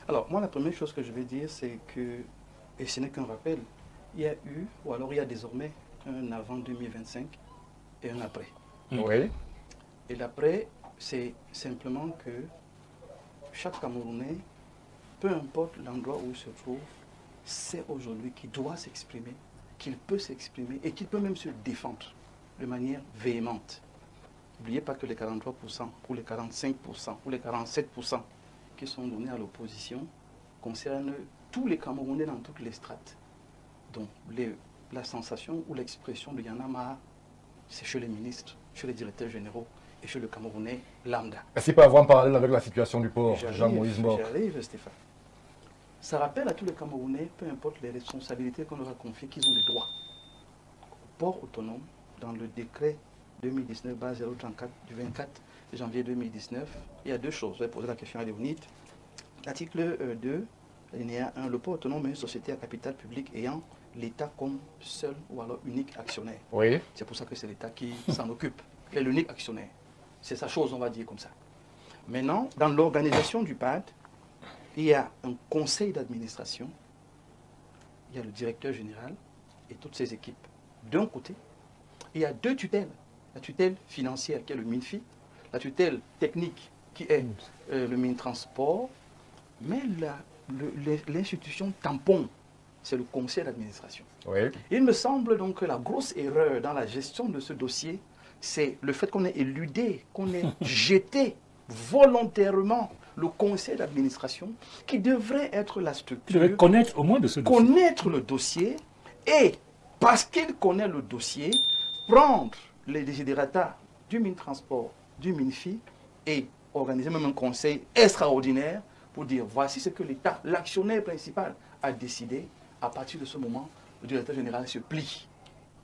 Alors, moi, la première chose que je vais dire, c'est que, et ce n'est qu'un rappel, il y a eu, ou alors il y a désormais un avant 2025 et un après. Oui. Et l'après, c'est simplement que chaque Camerounais, peu importe l'endroit où il se trouve, sait aujourd'hui qu'il doit s'exprimer, qu'il peut s'exprimer et qu'il peut même se défendre de manière véhémente. N'oubliez pas que les 43% ou les 45% ou les 47% qui sont donnés à l'opposition concernent tous les Camerounais dans toutes les strates. Donc la sensation ou l'expression de Y'en a marre, c'est chez les ministres, chez les directeurs généraux et chez le Camerounais lambda. Est-ce qu'il peut avoir un parallèle avec la situation du port, Jean-Moïse Mbok? J'arrive, Stéphane. Ça rappelle à tous les Camerounais, peu importe les responsabilités qu'on leur a confiées, qu'ils ont des droits. Au port autonome, dans le décret 2019-034 du 24 janvier 2019, il y a deux choses. Je vais poser la question à Léonide. L'article 2, alinéa 1, le port autonome est une société à capital public ayant l'État comme seul ou alors unique actionnaire. Oui. C'est pour ça que c'est l'État qui s'en occupe. Il est l'unique actionnaire. C'est sa chose, on va dire comme ça. Maintenant, dans l'organisation du PAD, il y a un conseil d'administration, il y a le directeur général et toutes ses équipes. D'un côté, il y a deux tutelles. La tutelle financière qui est le MINFI, la tutelle technique qui est le Mintransport, mais l'institution tampon, c'est le conseil d'administration. Oui. Il me semble donc que la grosse erreur dans la gestion de ce dossier, c'est le fait qu'on ait éludé, qu'on ait jeté volontairement le conseil d'administration qui devrait être la structure. Tu devrais connaître au moins de ce dossier. Connaître le dossier et, parce qu'il connaît le dossier, prendre les désidérata du Mintransport, du MINFI et organiser même un conseil extraordinaire pour dire voici ce que l'État, l'actionnaire principal, a décidé. À partir de ce moment, le directeur général se plie.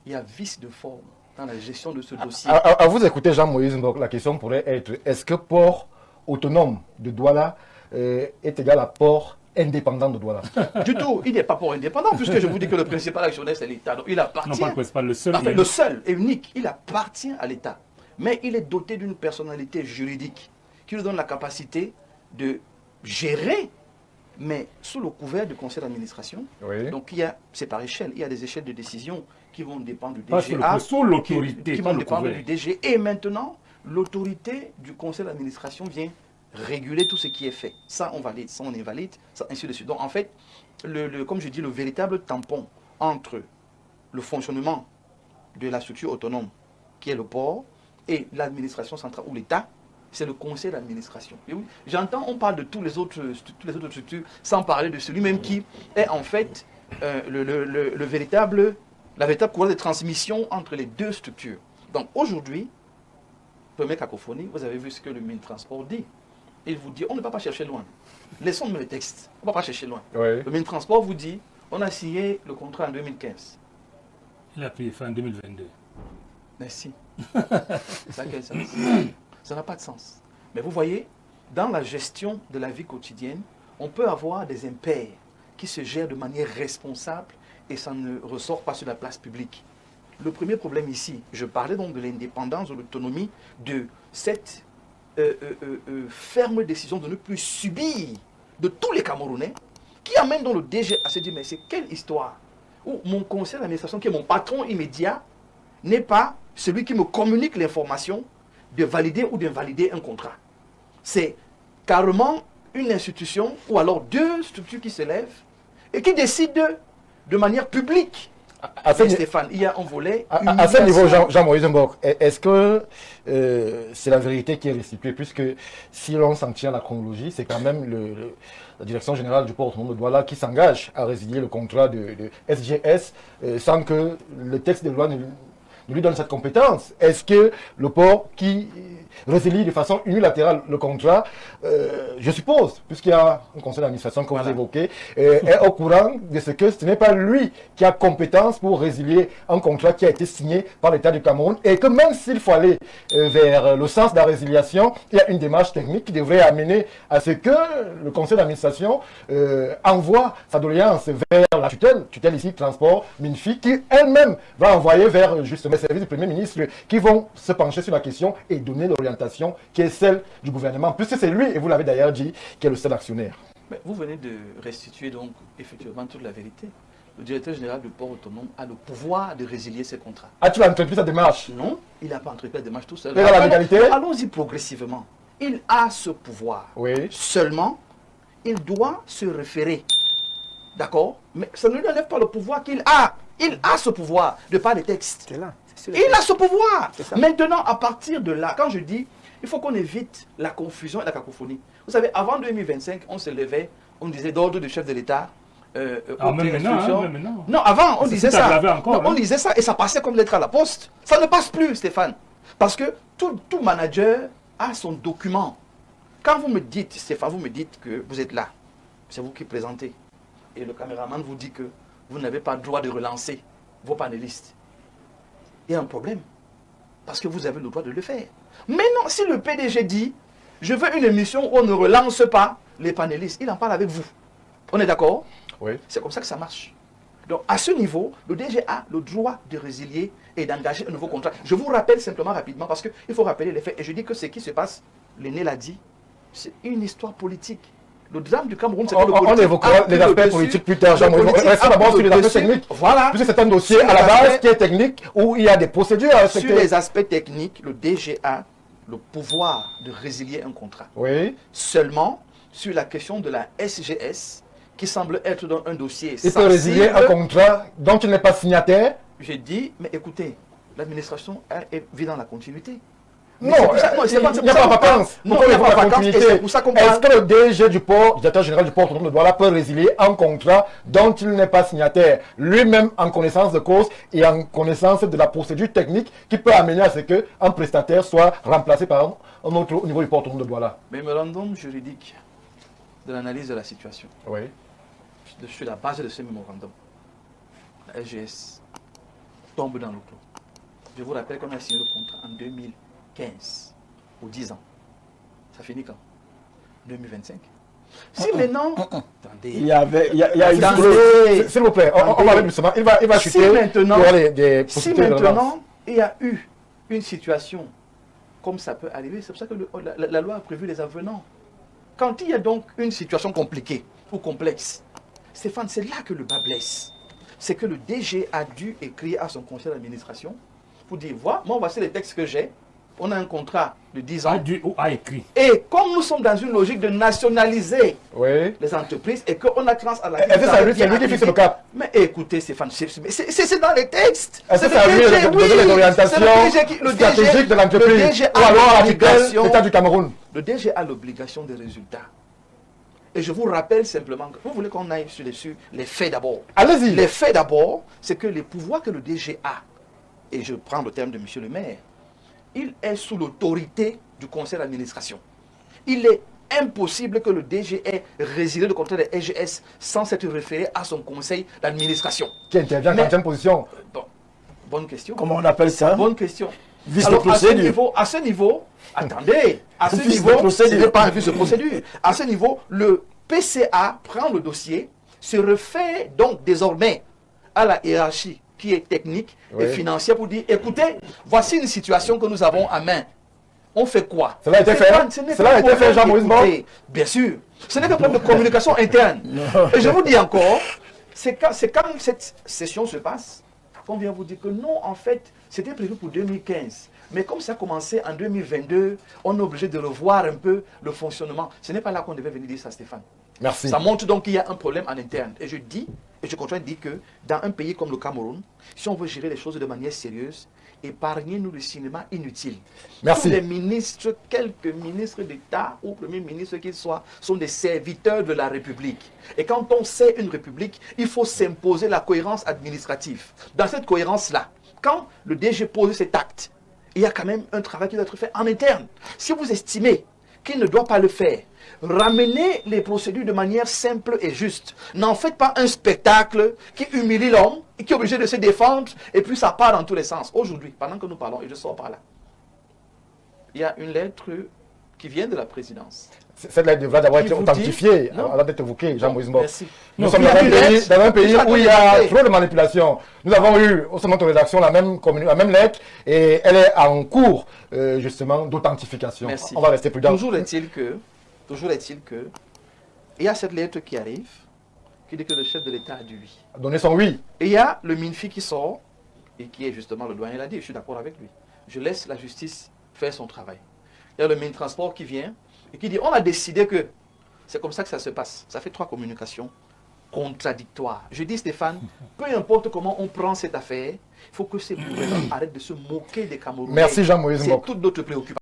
Il y a vice de forme dans la gestion de ce dossier. À vous écouter, Jean-Moïse Mbok, la question pourrait être, est-ce que port autonome de Douala est égal à port indépendant de Douala? Du tout, il n'est pas port indépendant, puisque je vous dis que le principal actionnaire, c'est l'État. Donc il appartient... Non, pas le principal, le seul. Enfin, le seul et unique, il appartient à l'État. Mais il est doté d'une personnalité juridique qui lui donne la capacité de gérer, mais sous le couvert du conseil d'administration. Oui. Donc c'est par échelle, il y a des échelles de décision qui vont dépendre du Pas DGA, sous l'autorité, qui pas vont le dépendre couvert. du DG. Et maintenant, l'autorité du conseil d'administration vient réguler tout ce qui est fait. Ça, on valide, ça, on invalide, ça, ainsi de suite. Donc, en fait, comme je dis, le véritable tampon entre le fonctionnement de la structure autonome, qui est le port, et l'administration centrale ou l'État, c'est le conseil d'administration. Oui, j'entends, on parle de toutes les autres structures, sans parler de celui-même qui est en fait la véritable couronne de transmission entre les deux structures. Donc aujourd'hui, première cacophonie, vous avez vu ce que le Mintransport dit. Il vous dit, on ne va pas chercher loin. Laissons-nous le texte, on ne va pas chercher loin. Oui. Le Mintransport vous dit, on a signé le contrat en 2015. Il a pris fin en 2022. Merci. Ça a quel sens? Ça n'a pas de sens. Mais vous voyez, dans la gestion de la vie quotidienne, on peut avoir des impairs qui se gèrent de manière responsable et ça ne ressort pas sur la place publique. Le premier problème ici, je parlais donc de l'indépendance, de l'autonomie, de cette ferme décision de ne plus subir de tous les Camerounais, qui amène donc le DG à se dire, mais c'est quelle histoire où mon conseil d'administration, qui est mon patron immédiat, n'est pas celui qui me communique l'information de valider ou d'invalider un contrat. C'est carrément une institution ou alors deux structures qui se lèvent et qui décident de manière publique. Stéphane, il y a un volet. À ce niveau, Jean-Moïse Mbok, est-ce que c'est la vérité qui est restituée? Puisque si l'on s'en tient à la chronologie, c'est quand même la direction générale du port autonome de Douala qui s'engage à résilier le contrat de SGS sans que le texte de loi ne lui donne cette compétence. Est-ce que le port qui résilie de façon unilatérale le contrat, je suppose, puisqu'il y a un conseil d'administration que vous évoquez, est au courant de ce que ce n'est pas lui qui a compétence pour résilier un contrat qui a été signé par l'État du Cameroun et que même s'il faut aller vers le sens de la résiliation, il y a une démarche technique qui devrait amener à ce que le conseil d'administration envoie sa doléance vers la tutelle ici, transport, MINFI, qui elle-même va envoyer vers justement les services du Premier ministre qui vont se pencher sur la question et donner l'orientation qui est celle du gouvernement, puisque c'est lui, et vous l'avez d'ailleurs dit, qui est le seul actionnaire. Mais vous venez de restituer donc effectivement toute la vérité. Le directeur général du port autonome a le pouvoir de résilier ses contrats. As-tu entrepris cette démarche? Non, il n'a pas entrepris la démarche tout seul. Et dans la légalité? Allons-y progressivement. Il a ce pouvoir. Oui. Seulement, il doit se référer. D'accord? Mais ça ne lui enlève pas le pouvoir qu'il a. Il a ce pouvoir de par les textes. C'est là. Il a ce pouvoir. ça. Maintenant, à partir de là, quand je dis, il faut qu'on évite la confusion et la cacophonie. Vous savez, avant 2025, on se levait, on disait d'ordre du chef de l'État. Même maintenant, même maintenant. Non, avant, on disait ça. Encore, Non, on disait ça et ça passait comme lettre à la poste. Ça ne passe plus, Stéphane. Parce que tout manager a son document. Quand vous me dites, Stéphane, vous me dites que vous êtes là, c'est vous qui présentez. Et le caméraman vous dit que vous n'avez pas le droit de relancer vos panélistes. Il y a un problème. Parce que vous avez le droit de le faire. Maintenant, si le PDG dit, je veux une émission où on ne relance pas les panélistes, il en parle avec vous. On est d'accord? Oui. C'est comme ça que ça marche. Donc, à ce niveau, le DG a le droit de résilier et d'engager un nouveau contrat. Je vous rappelle simplement rapidement, parce qu'il faut rappeler les faits. Et je dis que ce qui se passe, l'aîné l'a dit, c'est une histoire politique. Le drame du Cameroun, c'est que on évoquera les aspects politiques plus tard. Restons d'abord sur les aspects techniques. Voilà. Puisque c'est un dossier à la base qui est technique, où il y a des procédures à respecter. Sur les aspects techniques, le DG a le pouvoir de résilier un contrat. Oui. Seulement, sur la question de la SGS, qui semble être dans un dossier Il peut résilier un contrat dont il n'est pas signataire. J'ai dit, mais écoutez, l'administration vit dans la continuité. Non, il n'y a pas de vacances. Non, il n'y a pas de vacances et c'est pour ça qu'on parle. Est-ce que le DG du port, directeur général du port autonome de Douala, peut résilier un contrat dont il n'est pas signataire, lui-même en connaissance de cause et en connaissance de la procédure technique qui peut amener à ce qu'un prestataire soit remplacé par un autre au niveau du port autonome de Douala? Mémorandum juridique de l'analyse de la situation. Oui. Sur la base de ce mémorandum, la SGS tombe dans le clos. Je vous rappelle qu'on a signé le contrat en 2015, pour 10 ans. Ça finit quand? 2025. Si maintenant... Attendez. Il y a Attendez. S'il vous plaît, on va aller doucement. Il va Si chuter. maintenant, Si il y a eu une situation comme ça peut arriver, c'est pour ça que la loi a prévu les avenants. Quand il y a donc une situation compliquée ou complexe, Stéphane, c'est là que le bas blesse. C'est que le DG a dû écrire à son conseil d'administration pour dire, voilà, moi voici les textes que j'ai. On a un contrat de 10 ans. A dû ou a écrit. Et comme nous sommes dans une logique de nationaliser les entreprises et qu'on a trans à la... Est-ce que c'est lui qui fixe le cap? Mais écoutez Stéphane, c'est dans les textes. Est-ce que c'est lui qui donne les orientations stratégiques de l'entreprise ou alors à l'État du Cameroun? Le DG a l'obligation des résultats. Et je vous rappelle simplement, vous voulez qu'on aille sur les faits d'abord. Allez-y. Les faits d'abord, c'est que les pouvoirs que le DG a, et je prends le terme de monsieur le maire, il est sous l'autorité du conseil d'administration. Il est impossible que le DG ait résilié le contrat de SGS sans s'être référé à son conseil d'administration. Qui intervient en 15e position. Bon, bonne question. Comment on appelle ça? Bonne question. Vice de procédure. À ce niveau, attendez, à ce Vice de niveau, ce procédure. n'est pas un vice de procédure. À ce niveau, le PCA prend le dossier, se réfère donc désormais à la hiérarchie qui est technique et financière pour dire, écoutez, voici une situation que nous avons en main. On fait quoi? Cela a été fait. Cela a été fait, Jean-Maurice Bob. Bien sûr. Ce n'est qu'un problème de communication interne. Et je vous dis encore, c'est quand cette session se passe, qu'on vient vous dire que non, en fait, c'était prévu pour 2015. Mais comme ça a commencé en 2022, on est obligé de revoir un peu le fonctionnement. Ce n'est pas là qu'on devait venir dire ça, Stéphane. Merci. Ça montre donc qu'il y a un problème en interne. Et je dis, et je continue de dire que dans un pays comme le Cameroun, si on veut gérer les choses de manière sérieuse, épargnez-nous le cinéma inutile. Merci. Tous les ministres, quelques ministres d'État ou premiers ministres qu'ils soient, sont des serviteurs de la République. Et quand on sait une République, il faut s'imposer la cohérence administrative. Dans cette cohérence-là, quand le DG pose cet acte, il y a quand même un travail qui doit être fait en interne. Si vous estimez qu'il ne doit pas le faire, ramenez les procédures de manière simple et juste. N'en faites pas un spectacle qui humilie l'homme et qui est obligé de se défendre et puis ça part dans tous les sens. Aujourd'hui, pendant que nous parlons, et je sors par là, il y a une lettre qui vient de la présidence. Cette lettre devra d'abord Qui être vous authentifiée dit- Non. avant d'être évoquée, Jean-Maurice Bob. Merci. Nous Donc, sommes il y a dans un une pays, lettre. dans un pays Déjà, où il y a attendez. trop de manipulations. Nous avons eu au sein de notre rédaction la même lettre et elle est en cours justement d'authentification. Merci. On va rester prudent. Toujours est-il que il y a cette lettre qui arrive, qui dit que le chef de l'État a dit oui. A donné son oui. Et il y a le MINFI qui sort, et qui est justement le doyen, il a dit, je suis d'accord avec lui. Je laisse la justice faire son travail. Il y a le Mintransport qui vient, et qui dit, on a décidé que c'est comme ça que ça se passe. Ça fait 3 communications contradictoires. Je dis, Stéphane, peu importe comment on prend cette affaire, il faut que ces gouvernements arrêtent de se moquer des Camerounais. Merci Jean-Moïse Mbok. C'est toute notre préoccupation.